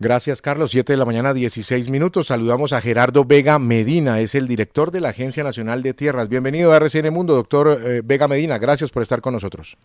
Gracias, Carlos. 7 de la mañana, 16 minutos. Saludamos a Gerardo Vega Medina, es el director de la Agencia Nacional de Tierras. Bienvenido a RCN Mundo, doctor Vega Medina. Gracias por estar con nosotros.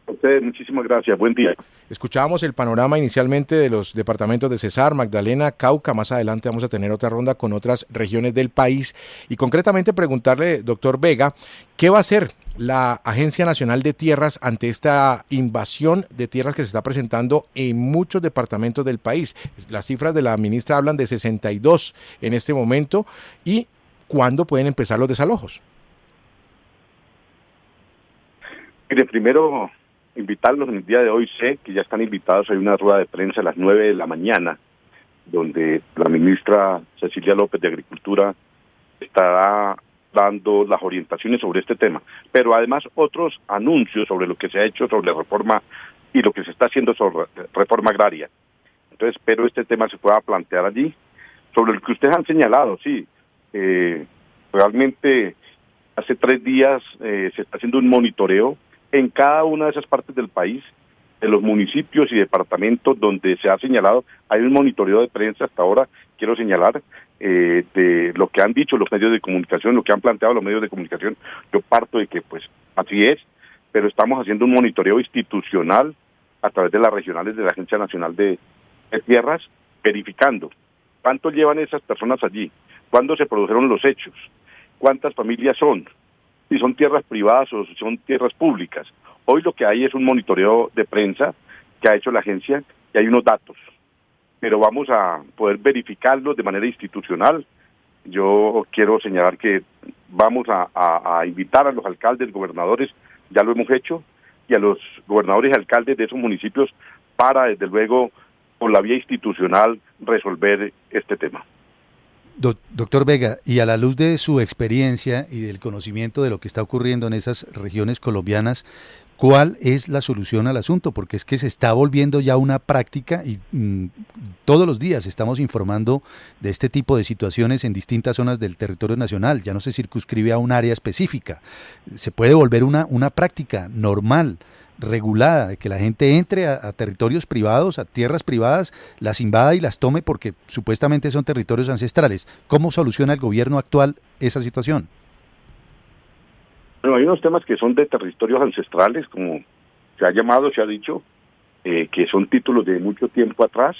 A ustedes, muchísimas gracias. Buen día. Escuchábamos el panorama inicialmente de los departamentos de Cesar, Magdalena, Cauca. Más adelante vamos a tener otra ronda con otras regiones del país. Y concretamente preguntarle, doctor Vega, ¿qué va a hacer la Agencia Nacional de Tierras ante esta invasión de tierras que se está presentando en muchos departamentos del país? Las cifras de la ministra hablan de 62 en este momento. ¿Y cuándo pueden empezar los desalojos? Mire, primero invitarlos en el día de hoy. Sé que ya están invitados. Hay una rueda de prensa a las 9 de la mañana, donde la ministra Cecilia López de Agricultura estará dando las orientaciones sobre este tema, pero además otros anuncios sobre lo que se ha hecho sobre la reforma y lo que se está haciendo sobre reforma agraria. Entonces espero este tema se pueda plantear allí. Sobre lo que ustedes han señalado, sí, realmente hace 3 días se está haciendo un monitoreo en cada una de esas partes del país, de los municipios y departamentos donde se ha señalado. Hay un monitoreo de prensa hasta ahora, quiero señalar, de lo que han dicho los medios de comunicación, lo que han planteado los medios de comunicación. Yo parto de que pues así es, pero estamos haciendo un monitoreo institucional a través de las regionales de la Agencia Nacional de Tierras, verificando cuánto llevan esas personas allí, cuándo se produjeron los hechos, cuántas familias son, si son tierras privadas o si son tierras públicas. Hoy lo que hay es un monitoreo de prensa que ha hecho la agencia y hay unos datos, pero vamos a poder verificarlos de manera institucional. Yo quiero señalar que vamos a invitar a los alcaldes, gobernadores, ya lo hemos hecho, y a los gobernadores y alcaldes de esos municipios para, desde luego, por la vía institucional, resolver este tema. Doctor Vega, y a la luz de su experiencia y del conocimiento de lo que está ocurriendo en esas regiones colombianas, ¿cuál es la solución al asunto? Porque es que se está volviendo ya una práctica y todos los días estamos informando de este tipo de situaciones en distintas zonas del territorio nacional. Ya no se circunscribe a un área específica. Se puede volver una práctica normal, regulada, de que la gente entre a territorios privados, a tierras privadas, las invada y las tome porque supuestamente son territorios ancestrales. ¿Cómo soluciona el gobierno actual esa situación? Bueno, hay unos temas que son de territorios ancestrales, como se ha llamado, se ha dicho, que son títulos de mucho tiempo atrás,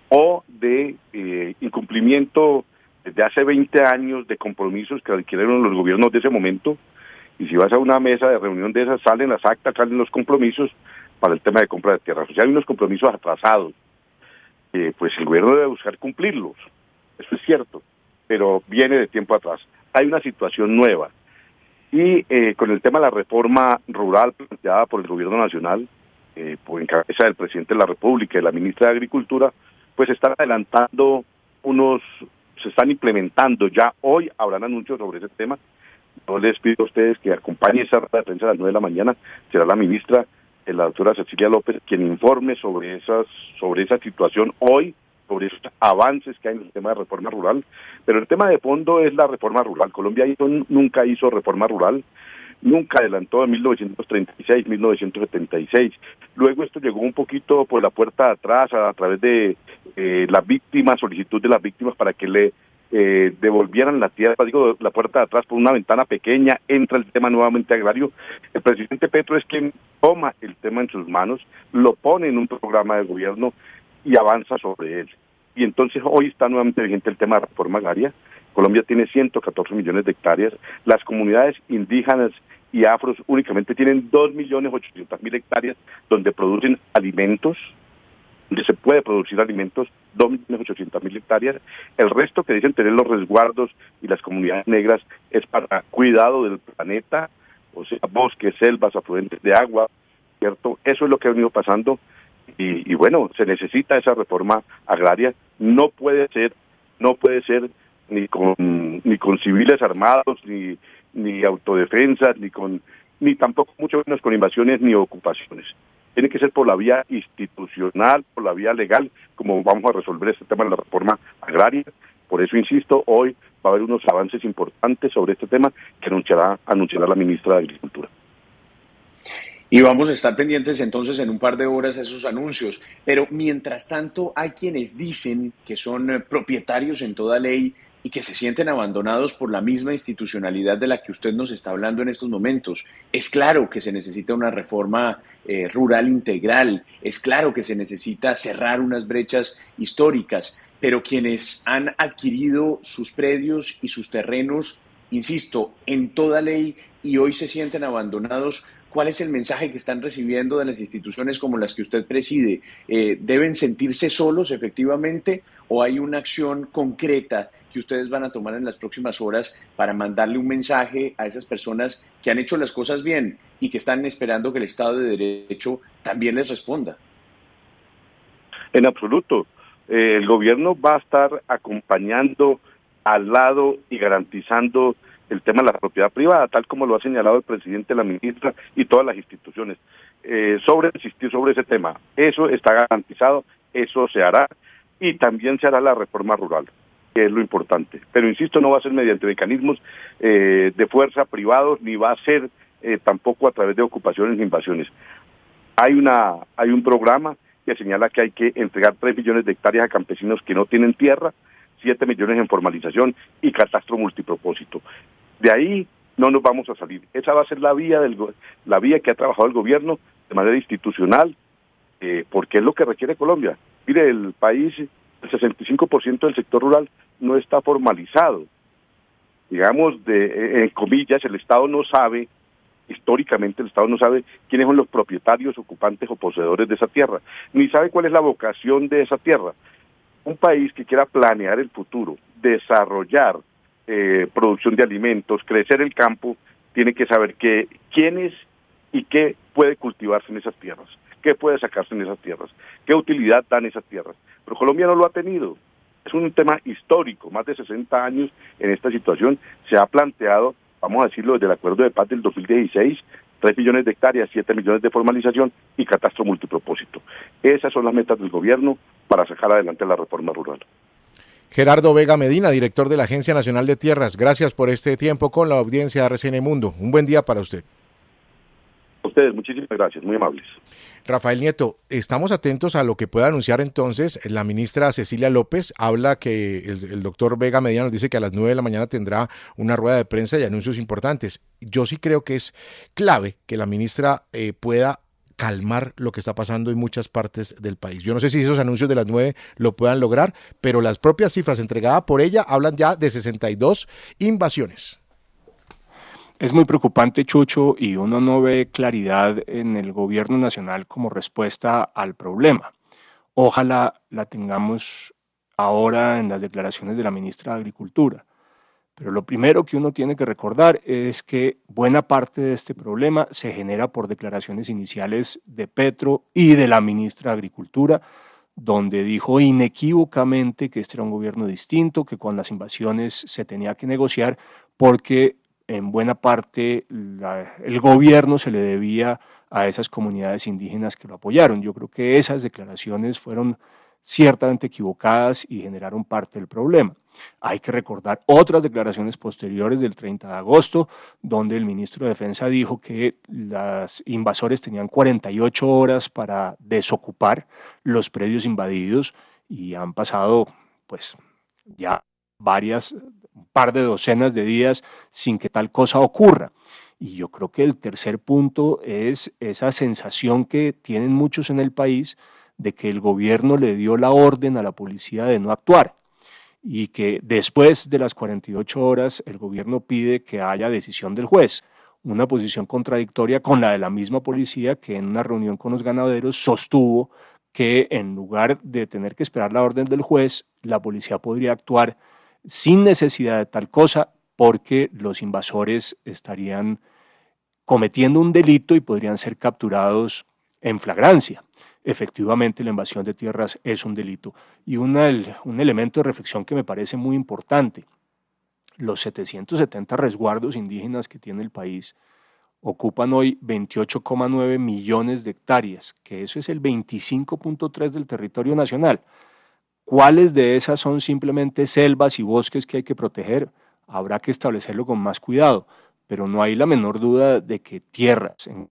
o de incumplimiento desde hace 20 años de compromisos que adquirieron los gobiernos de ese momento. Y si vas a una mesa de reunión de esas, salen las actas, salen los compromisos para el tema de compra de tierras. O sea, hay unos compromisos atrasados. Pues el gobierno debe buscar cumplirlos. Eso es cierto, pero viene de tiempo atrás. Hay una situación nueva. Y con el tema de la reforma rural planteada por el gobierno nacional, por en cabeza del presidente de la República y la ministra de Agricultura, pues se están adelantando se están implementando. Ya hoy habrán anuncios sobre ese tema. Yo les pido a ustedes que acompañen esa rueda de prensa a las 9 de la mañana. Será la ministra, la doctora Cecilia López, quien informe sobre esa situación hoy, sobre esos avances que hay en el tema de reforma rural. Pero el tema de fondo es la reforma rural. Colombia nunca hizo reforma rural, nunca adelantó en 1936, 1976. Luego esto llegó un poquito por la puerta de atrás, a través de las víctimas, solicitud de las víctimas para que le devolvieran la tierra, digo, la puerta de atrás por una ventana pequeña, entra el tema nuevamente agrario. El presidente Petro es quien toma el tema en sus manos, lo pone en un programa de gobierno y avanza sobre él. Y entonces hoy está nuevamente vigente el tema de reforma agraria. Colombia tiene 114 millones de hectáreas, las comunidades indígenas y afros únicamente tienen 2.800.000 hectáreas donde producen alimentos, donde se puede producir alimentos, 2.800.000 hectáreas. El resto que dicen tener los resguardos y las comunidades negras es para cuidado del planeta, o sea, bosques, selvas, afluentes de agua, ¿cierto? Eso es lo que ha venido pasando y bueno, se necesita esa reforma agraria. No puede ser ni con civiles armados, ni autodefensas, ni tampoco mucho menos con invasiones ni ocupaciones. Tiene que ser por la vía institucional, por la vía legal, como vamos a resolver este tema de la reforma agraria. Por eso insisto, hoy va a haber unos avances importantes sobre este tema que anunciará la ministra de Agricultura. Y vamos a estar pendientes entonces en un par de horas a esos anuncios. Pero mientras tanto, hay quienes dicen que son propietarios en toda ley y que se sienten abandonados por la misma institucionalidad de la que usted nos está hablando en estos momentos. Es claro que se necesita una reforma rural integral, es claro que se necesita cerrar unas brechas históricas, pero quienes han adquirido sus predios y sus terrenos, insisto, en toda ley y hoy se sienten abandonados, ¿cuál es el mensaje que están recibiendo de las instituciones como las que usted preside? ¿Deben sentirse solos efectivamente o hay una acción concreta que ustedes van a tomar en las próximas horas para mandarle un mensaje a esas personas que han hecho las cosas bien y que están esperando que el Estado de Derecho también les responda? En absoluto. El gobierno va a estar acompañando al lado y garantizando el tema de la propiedad privada, tal como lo ha señalado el presidente, la ministra y todas las instituciones. Insistir sobre ese tema, eso está garantizado, eso se hará y también se hará la reforma rural, que es lo importante. Pero insisto, no va a ser mediante mecanismos de fuerza privados, ni va a ser tampoco a través de ocupaciones e invasiones. Hay un programa que señala que hay que entregar 3 millones de hectáreas a campesinos que no tienen tierra, 7 millones en formalización y catastro multipropósito. De ahí no nos vamos a salir. Esa va a ser la vía que ha trabajado el gobierno de manera institucional, porque es lo que requiere Colombia. Mire, el país, el 65% del sector rural no está formalizado. Digamos, en comillas, el Estado no sabe, históricamente el Estado no sabe quiénes son los propietarios, ocupantes o poseedores de esa tierra, ni sabe cuál es la vocación de esa tierra. Un país que quiera planear el futuro, desarrollar producción de alimentos, crecer el campo, tiene que saber quiénes y qué puede cultivarse en esas tierras, qué puede sacarse en esas tierras, qué utilidad dan esas tierras. Pero Colombia no lo ha tenido. Es un tema histórico, más de 60 años en esta situación. Se ha planteado, vamos a decirlo, desde el acuerdo de paz del 2016, 3 millones de hectáreas, 7 millones de formalización y catastro multipropósito. Esas son las metas del gobierno para sacar adelante la reforma rural. Gerardo Vega Medina, director de la Agencia Nacional de Tierras, gracias por este tiempo con la audiencia de RCN Mundo. Un buen día para usted. A ustedes, muchísimas gracias, muy amables. Rafael Nieto, estamos atentos a lo que pueda anunciar entonces la ministra Cecilia López. Habla que el doctor Vega Medina nos dice que a las 9 de la mañana tendrá una rueda de prensa y anuncios importantes. Yo sí creo que es clave que la ministra pueda calmar lo que está pasando en muchas partes del país. Yo no sé si esos anuncios de las 9 lo puedan lograr, pero las propias cifras entregadas por ella hablan ya de 62 invasiones. Es muy preocupante, Chucho, y uno no ve claridad en el gobierno nacional como respuesta al problema. Ojalá la tengamos ahora en las declaraciones de la ministra de Agricultura. Pero lo primero que uno tiene que recordar es que buena parte de este problema se genera por declaraciones iniciales de Petro y de la ministra de Agricultura, donde dijo inequívocamente que este era un gobierno distinto, que con las invasiones se tenía que negociar porque en buena parte el gobierno se le debía a esas comunidades indígenas que lo apoyaron. Yo creo que esas declaraciones fueron ciertamente equivocadas y generaron parte del problema. Hay que recordar otras declaraciones posteriores del 30 de agosto, donde el ministro de Defensa dijo que los invasores tenían 48 horas para desocupar los predios invadidos y han pasado pues ya un par de docenas de días sin que tal cosa ocurra. Y yo creo que el tercer punto es esa sensación que tienen muchos en el país de que el gobierno le dio la orden a la policía de no actuar y que después de las 48 horas el gobierno pide que haya decisión del juez, una posición contradictoria con la de la misma policía que en una reunión con los ganaderos sostuvo que en lugar de tener que esperar la orden del juez, la policía podría actuar sin necesidad de tal cosa porque los invasores estarían cometiendo un delito y podrían ser capturados en flagrancia. Efectivamente, la invasión de tierras es un delito. Y un elemento de reflexión que me parece muy importante, los 770 resguardos indígenas que tiene el país ocupan hoy 28,9 millones de hectáreas, que eso es el 25,3 del territorio nacional. ¿Cuáles de esas son simplemente selvas y bosques que hay que proteger? Habrá que establecerlo con más cuidado, pero no hay la menor duda de que tierras, en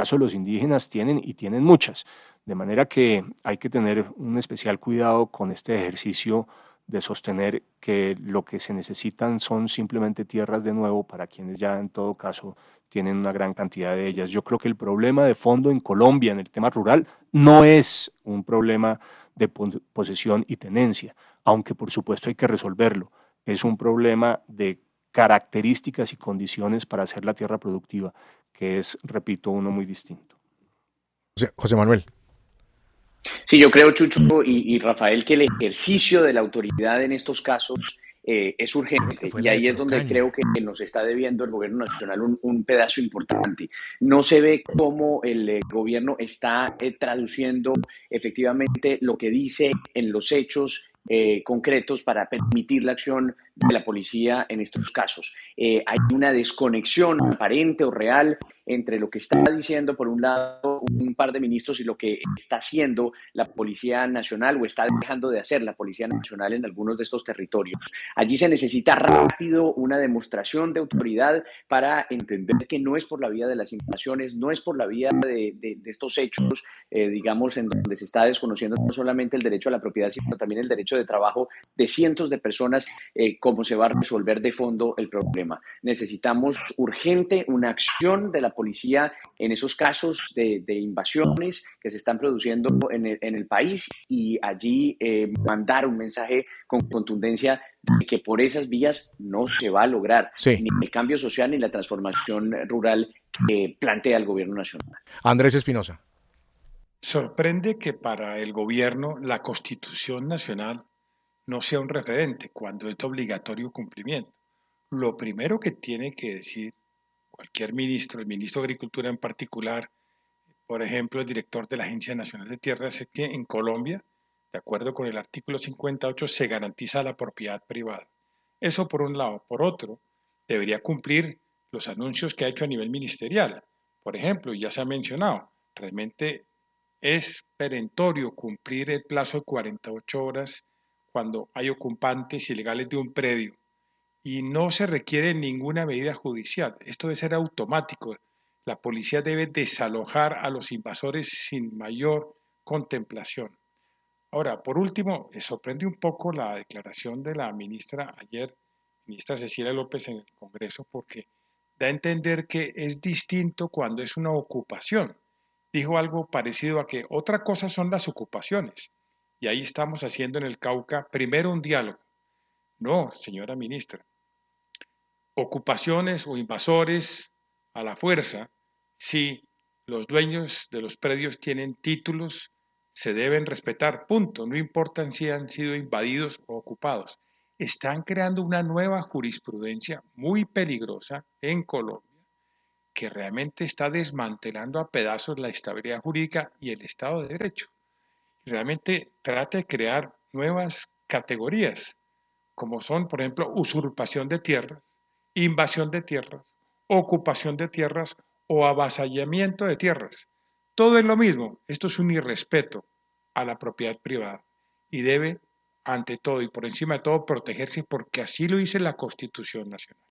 caso los indígenas tienen y tienen muchas. De manera que hay que tener un especial cuidado con este ejercicio de sostener que lo que se necesitan son simplemente tierras de nuevo para quienes ya en todo caso tienen una gran cantidad de ellas. Yo creo que el problema de fondo en Colombia en el tema rural no es un problema de posesión y tenencia, aunque por supuesto hay que resolverlo. Es un problema de características y condiciones para hacer la tierra productiva, que es, repito, uno muy distinto. José Manuel. Sí, yo creo, Chucho y Rafael, que el ejercicio de la autoridad en estos casos es urgente y ahí es donde creo que nos está debiendo el gobierno nacional un pedazo importante. No se ve cómo el gobierno está traduciendo efectivamente lo que dice en los hechos concretos para permitir la acción de la policía en estos casos. Hay una desconexión aparente o real entre lo que está diciendo por un lado un par de ministros y lo que está haciendo la Policía Nacional o está dejando de hacer la Policía Nacional en algunos de estos territorios. Allí se necesita rápido una demostración de autoridad para entender que no es por la vía de las invasiones, no es por la vía de estos hechos, digamos, en donde se está desconociendo no solamente el derecho a la propiedad, sino también el derecho de trabajo de cientos de personas, cómo se va a resolver de fondo el problema. Necesitamos urgente una acción de la policía en esos casos de invasiones que se están produciendo en el país y allí mandar un mensaje con contundencia de que por esas vías no se va a lograr ni el cambio social ni la transformación rural que plantea el gobierno nacional. Andrés Espinosa. Sorprende que para el gobierno la Constitución Nacional no sea un referente cuando es de obligatorio cumplimiento. Lo primero que tiene que decir cualquier ministro, el ministro de Agricultura en particular, por ejemplo, el director de la Agencia Nacional de Tierras, es que en Colombia, de acuerdo con el artículo 58, se garantiza la propiedad privada. Eso por un lado. Por otro, debería cumplir los anuncios que ha hecho a nivel ministerial. Por ejemplo, ya se ha mencionado, realmente es perentorio cumplir el plazo de 48 horas cuando hay ocupantes ilegales de un predio y no se requiere ninguna medida judicial. Esto debe ser automático. La policía debe desalojar a los invasores sin mayor contemplación. Ahora, por último, me sorprende un poco la declaración de la ministra ayer, ministra Cecilia López en el Congreso, porque da a entender que es distinto cuando es una ocupación. Dijo algo parecido a que otra cosa son las ocupaciones. Y ahí estamos haciendo en el Cauca primero un diálogo. No, señora ministra. Ocupaciones o invasores a la fuerza, si los dueños de los predios tienen títulos, se deben respetar, punto. No importa si han sido invadidos o ocupados. Están creando una nueva jurisprudencia muy peligrosa en Colombia que realmente está desmantelando a pedazos la estabilidad jurídica y el Estado de Derecho. Realmente trata de crear nuevas categorías, como son, por ejemplo, usurpación de tierras, invasión de tierras, ocupación de tierras o avasallamiento de tierras. Todo es lo mismo. Esto es un irrespeto a la propiedad privada y debe, ante todo y por encima de todo, protegerse porque así lo dice la Constitución Nacional.